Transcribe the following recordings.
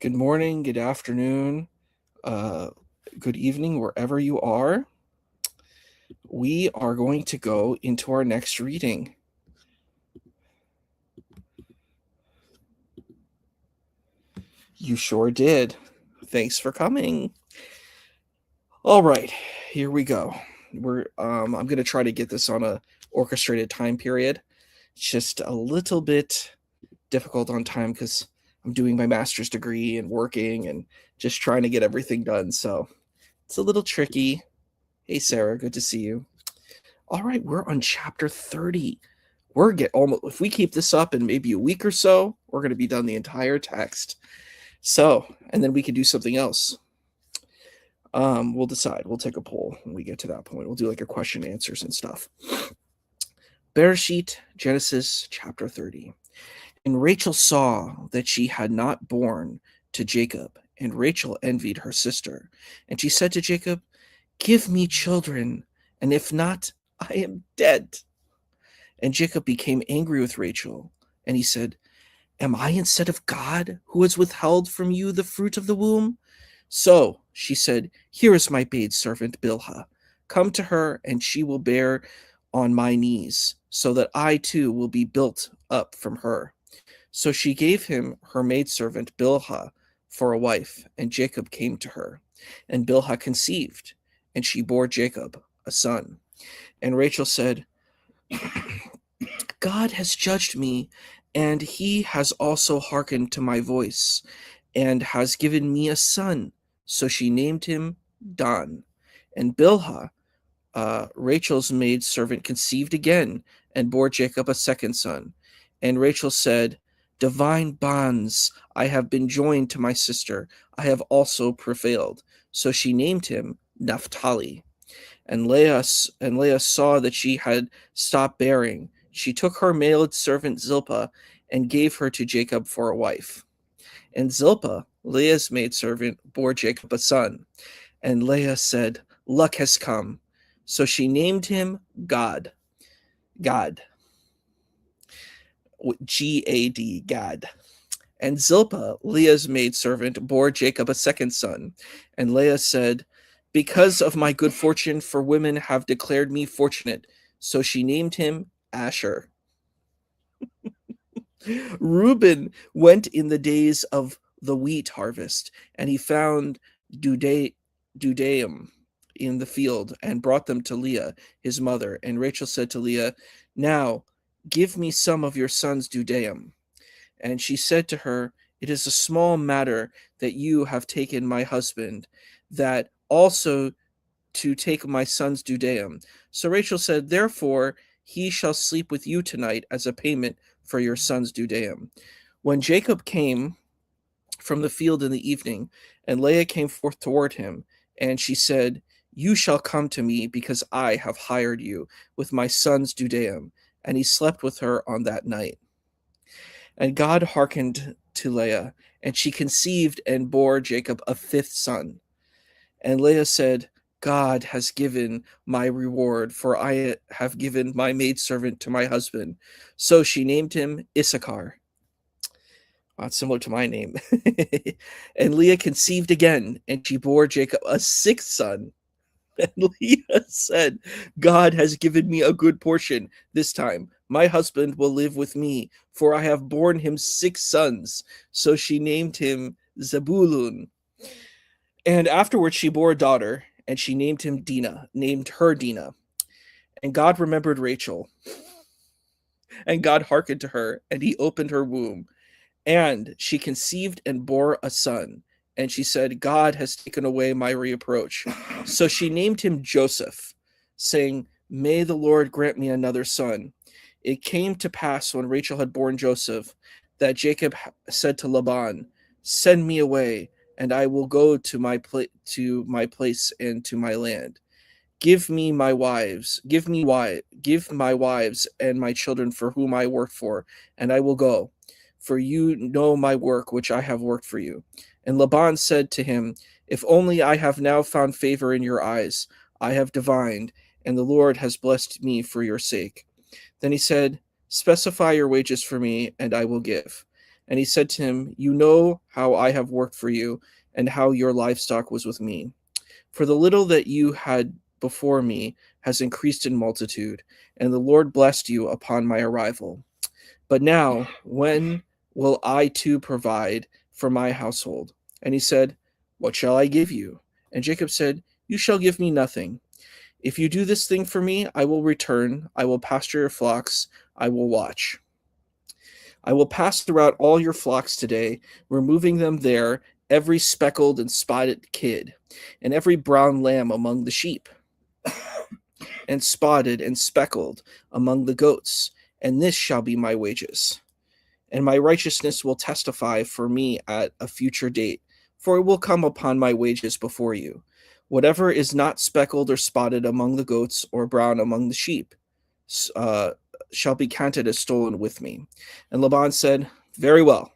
Good morning, good afternoon, good evening, wherever you are. We are going to go into our next reading. You sure did. Thanks for coming. All right, here we go. I'm going to try to get this on a orchestrated time period. It's just a little bit difficult on time because I'm doing my master's degree and working and just trying to get everything done. So it's a little tricky. Hey, Sarah, good to see you. All right, we're on chapter 30. If we keep this up in maybe a week or so, we're going to be done the entire text. So, and then we can do something else. We'll decide. We'll take a poll when we get to that point. We'll do like a question and answers and stuff. Bereshit, Genesis chapter 30. And Rachel saw that she had not borne to Jacob, and Rachel envied her sister. And she said to Jacob, "Give me children, and if not, I am dead." And Jacob became angry with Rachel, and he said, "Am I instead of God, who has withheld from you the fruit of the womb?" So she said, "Here is my maidservant Bilhah. Come to her, and she will bear on my knees, so that I too will be built up from her." So she gave him her maidservant Bilhah for a wife, and Jacob came to her. And Bilhah conceived, and she bore Jacob a son. And Rachel said, "God has judged me, and he has also hearkened to my voice, and has given me a son." So she named him Dan. And Bilhah, Rachel's maidservant, conceived again, and bore Jacob a second son. And Rachel said, "Divine bonds, I have been joined to my sister. I have also prevailed." So she named him Naphtali. And Leah saw that she had stopped bearing. She took her maidservant Zilpah and gave her to Jacob for a wife. And Zilpah, Leah's maidservant, bore Jacob a son. And Leah said, "Luck has come." So she named him Gad. Gad. G-A-D, Gad. And Zilpah, Leah's maidservant, bore Jacob a second son. And Leah said, "Because of my good fortune, for women have declared me fortunate." So she named him Asher. Reuben went in the days of the wheat harvest, and he found dudaim in the field, and brought them to Leah, his mother. And Rachel said to Leah, "Now give me some of your son's dudaim." And she said to her, "It is a small matter that you have taken my husband, that also to take my son's dudaim." So Rachel said, "Therefore he shall sleep with you tonight as a payment for your son's dudaim." When Jacob came from the field in the evening, and Leah came forth toward him, and she said, "You shall come to me, because I have hired you with my son's dudaim." And he slept with her on that night. And God hearkened to Leah, and she conceived and bore Jacob a fifth son. And Leah said, "God has given my reward, for I have given my maidservant to my husband." So she named him Issachar. That's similar to my name. And Leah conceived again, and she bore Jacob a sixth son. And Leah said, "God has given me a good portion this time. My husband will live with me, for I have borne him 6 sons." So she named him Zebulun. And afterwards she bore a daughter, and she named her Dinah. And God remembered Rachel, and God hearkened to her, and he opened her womb. And she conceived and bore a son. And she said, "God has taken away my reproach." So she named him Joseph, saying, "May the Lord grant me another son." It came to pass, when Rachel had borne Joseph, that Jacob said to Laban, "Send me away, and I will go to my place and to my land. Give my wives and my children for whom I work for, and I will go. For you know my work which I have worked for you." And Laban said to him, "If only I have now found favor in your eyes, I have divined, and the Lord has blessed me for your sake." Then he said, "Specify your wages for me, and I will give." And he said to him, "You know how I have worked for you, and how your livestock was with me. For the little that you had before me has increased in multitude, and the Lord blessed you upon my arrival. But now, when will I too provide for my household?" And he said, "What shall I give you?" And Jacob said, "You shall give me nothing. If you do this thing for me, I will return, I will pasture your flocks, I will watch. I will pass throughout all your flocks today, removing them there, every speckled and spotted kid, and every brown lamb among the sheep, and spotted and speckled among the goats, and this shall be my wages. And my righteousness will testify for me at a future date, for it will come upon my wages before you. Whatever is not speckled or spotted among the goats or brown among the sheep uh, shall be counted as stolen with me." And Laban said, "Very well,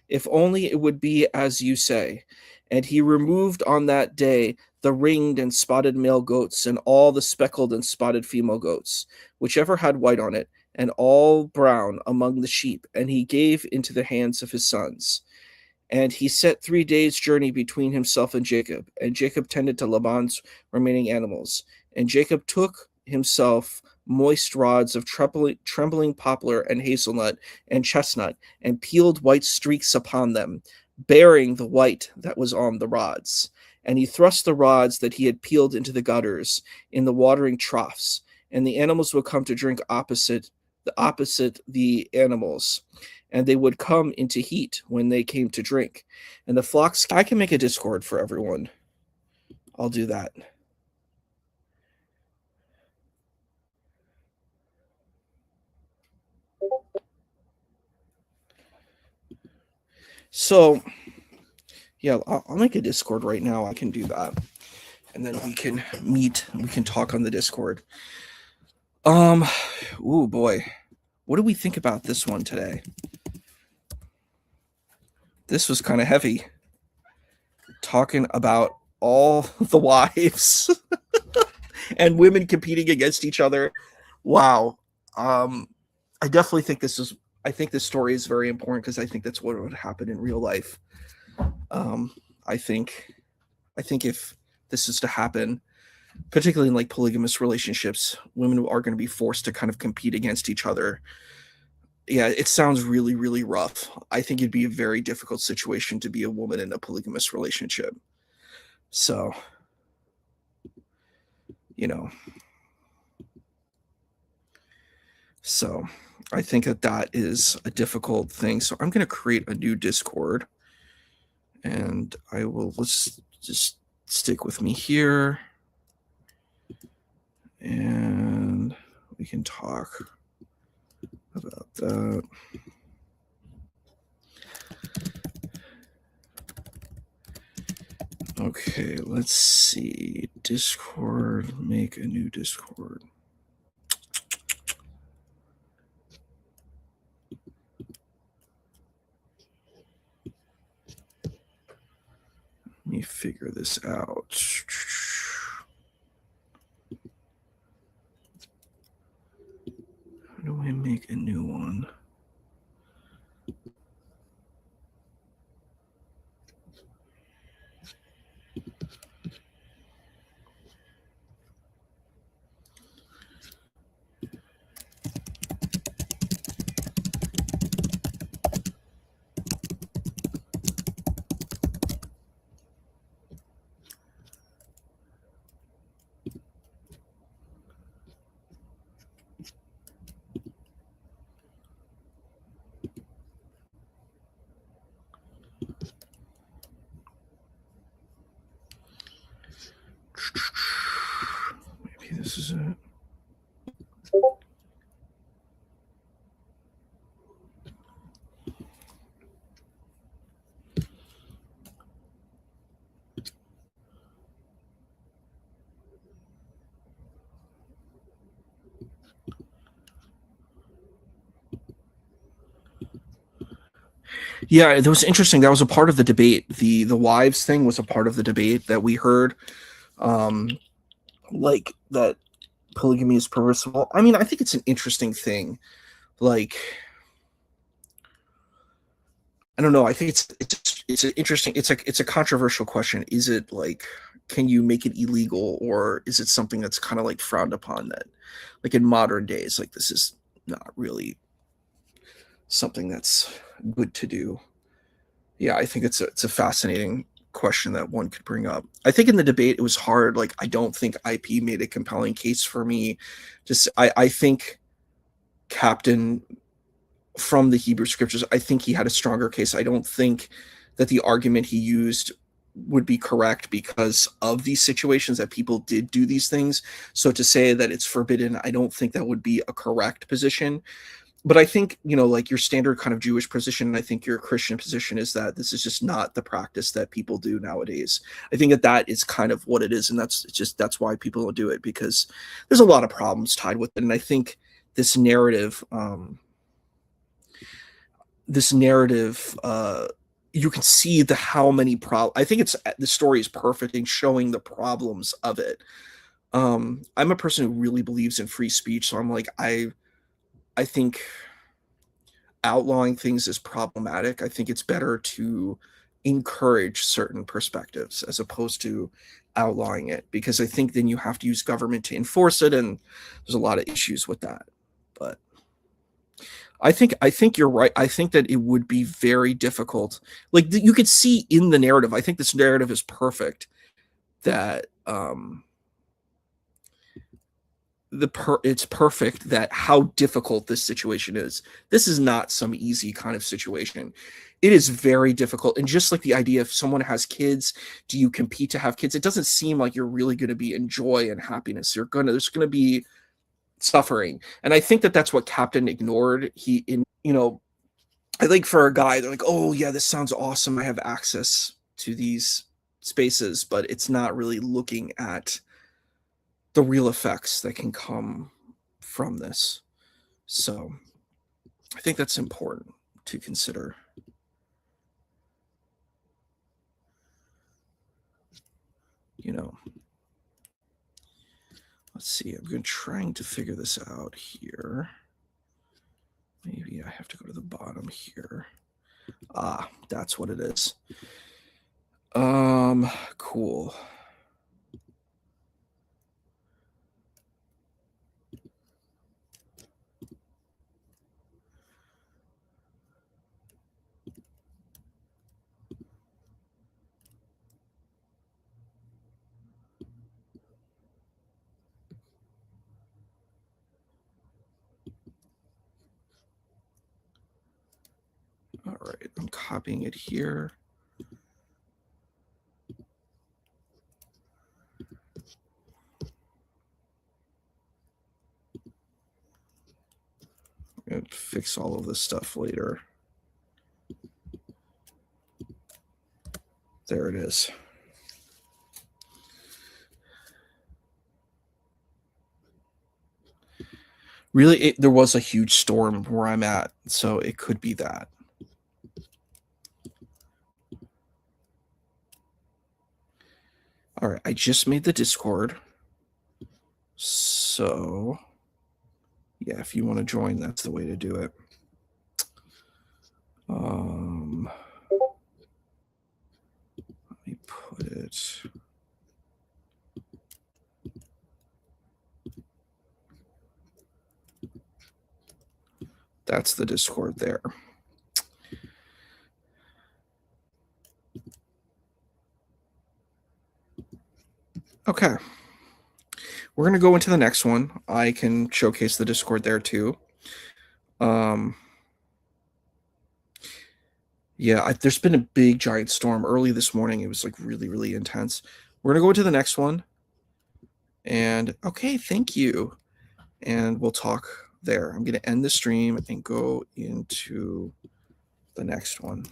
if only it would be as you say." And he removed on that day the ringed and spotted male goats, and all the speckled and spotted female goats, whichever had white on it, and all brown among the sheep, and he gave into the hands of his sons. And he set 3 days' journey between himself and Jacob tended to Laban's remaining animals. And Jacob took himself moist rods of trembling poplar and hazelnut and chestnut, and peeled white streaks upon them, bearing the white that was on the rods. And he thrust the rods that he had peeled into the gutters in the watering troughs, and the animals would come to drink opposite the animals, and they would come into heat when they came to drink. And the flocks, I can make a Discord for everyone. I'll do that. So, yeah, I'll make a Discord right now. I can do that. And then we can meet, we can talk on the Discord. Oh boy. What do we think about this one today? This was kind of heavy. Talking about all the wives and women competing against each other. Wow. I definitely think I think this story is very important because I think that's what would happen in real life. Um, I think if this is to happen, particularly in like polygamous relationships, women are going to be forced to kind of compete against each other. Yeah, it sounds really, really rough. I think it'd be a very difficult situation to be a woman in a polygamous relationship. So, you know, so I think that is a difficult thing. So I'm going to create a new Discord, and let's just stick with me here, and we can talk about that. Okay, let's see. Discord, make a new Discord. Let me figure this out. How do I make a new one? Maybe this is it. Yeah, that was interesting. That was a part of the debate. The wives thing was a part of the debate that we heard. Um, like that polygamy is permissible. I mean, I think it's an interesting thing. Like, I don't know. I think it's an interesting. It's a controversial question. Is it like, can you make it illegal, or is it something that's kind of like frowned upon? That, like in modern days, like this is not really something that's good to do. Yeah, I think it's a fascinating question that one could bring up. I think in the debate it was hard. Like, I don't think IP made a compelling case for me. Just I think Captain from the Hebrew scriptures, I think he had a stronger case. I don't think that the argument he used would be correct because of these situations that people did do these things. So to say that it's forbidden, I don't think that would be a correct position. But I think, like your standard kind of Jewish position, I think your Christian position is that this is just not the practice that people do nowadays. I think that is kind of what it is, and that's why people don't do it, because there's a lot of problems tied with it. And I think this narrative, this narrative, you can see the how many problems. I think it's the story is perfect in showing the problems of it. I'm a person who really believes in free speech, so I'm like I think outlawing things is problematic. I think it's better to encourage certain perspectives as opposed to outlawing it, because I think then you have to use government to enforce it, and there's a lot of issues with that. But I think you're right. I think that it would be very difficult. Like you could see in the narrative. I think this narrative is perfect. That it's perfect that how difficult this situation is. This is not some easy kind of situation. It is very difficult. And just like the idea, if someone has kids, do you compete to have kids? It doesn't seem like you're really going to be in joy and happiness. There's going to be suffering. And I think that that's what Captain ignored. I think for a guy, they're like, oh yeah, this sounds awesome. I have access to these spaces, but it's not really looking at the real effects that can come from this. So I think that's important to consider. Let's see. I'm trying to figure this out here. Maybe I have to go to the bottom here. That's what it is. Cool. All right, I'm copying it here. I'm going to fix all of this stuff later. There it is. Really, there was a huge storm where I'm at, so it could be that. All right, I just made the Discord. So, yeah, if you want to join, that's the way to do it. Let me put it. That's the Discord there. Okay. We're going to go into the next one. I can showcase the Discord there too. Yeah, there's been a big giant storm early this morning. It was like really, really intense. We're going to go into the next one. And okay, thank you. And we'll talk there. I'm going to end the stream and go into the next one.